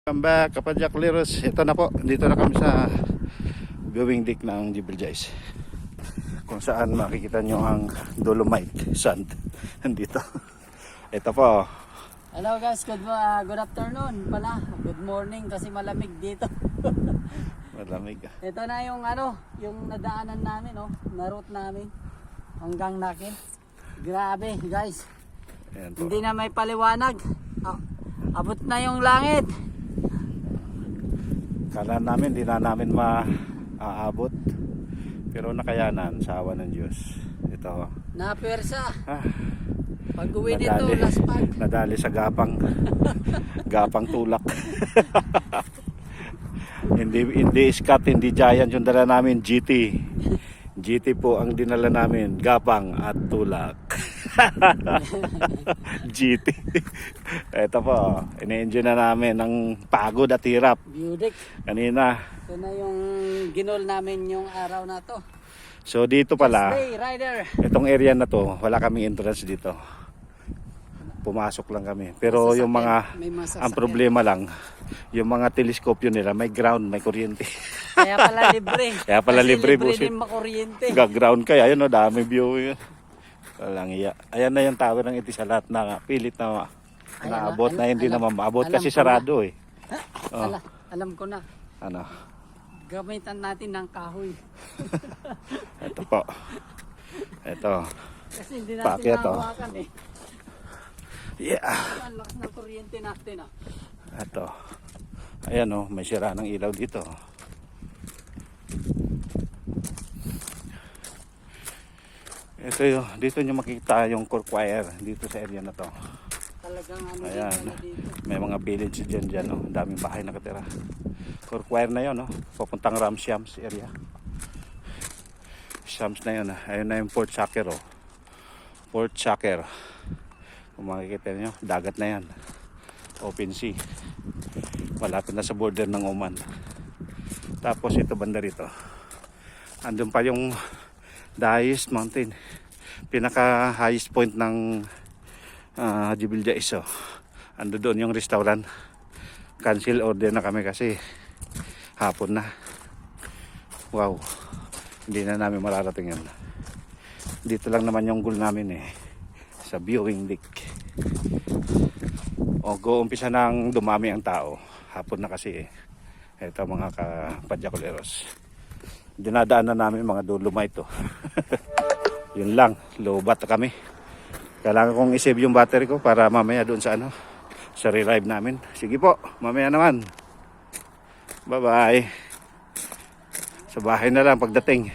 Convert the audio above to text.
Welcome back, Kapadyak Liros. Ito na po, dito na kami sa viewing deck ng Gibiljays, kung saan makikita nyo ang dolomite sand. Nandito. Ito po. Hello guys, good afternoon pala. Good morning kasi malamig dito. Malamig. Ito na yung yung nadaanan namin, na route namin hanggang Nakin. Grabe guys. Ayan po. Hindi na may paliwanag. Abot na yung langit. Kala namin, di na namin maaabot. Pero nakayanan sa awa ng Diyos. Ito. Napersa. Ah, Pag uwi nito, laspag. nadali sa gapang tulak. hindi Scott, hindi Giant yung dala namin, GT po ang dinala namin, gapang at tulak. GT. Ito po, ini-enjoy na namin ng pagod at hirap Beauty. kanina. Ito na yung ginol namin yung araw na to. So dito pala, Stay, rider. itong area na to, wala kaming entrance dito. Pumasok lang kami. Pero yung mga, May ang problema lang, yung mga teleskopyo nila, may ground, may kuryente. Kaya pala libre. Kaya pala Kasi libre, libre busit. din makuryente. Gag-ground kaya, ayun o, dami view yun. Walang iya. Ayan na yung tower ng Etisalat na pilit na naabot na hindi naman maabot kasi sarado eh. Oh. Alam ko na. Ano? Gamitan natin ng kahoy. Ito po. Ito. Kasi hindi natin Paakyat, nahawakan eh. Yeah. Ang lakas ng kuryente natin Ito. Ayan o, may sira ng ilaw dito. Ito yun, dito nyo makikita yung cork wire dito sa area na to. Talagang Ayan. din pala dito. May mga village dyan oh. Daming bahay nakatira. Cork wire na yun papuntang Ramshams area. Shams na yun Ayun na yung Port Sacer Port Sacer. Kung makikita nyo, dagat na yan. Open sea. Malapit na sa border ng Oman. Tapos ito banda rito. Andun pa yung the highest mountain. Pinaka highest point ng Gibiljays. Ando doon yung restaurant. Cancel order na kami kasi hapon na. Wow. Hindi na namin mararating yan. Dito lang naman yung goal namin sa viewing deck. Umpisa nang dumami ang tao. Hapon na kasi Ito mga kapadyakuleros. Dinadaan na namin mga dolomite Yun lang, lobat kami. Kailangan kong i-save yung battery ko para mamaya doon sa sa relive namin. Sige po, mamaya naman. Bye bye. Sa bahay na lang pagdating.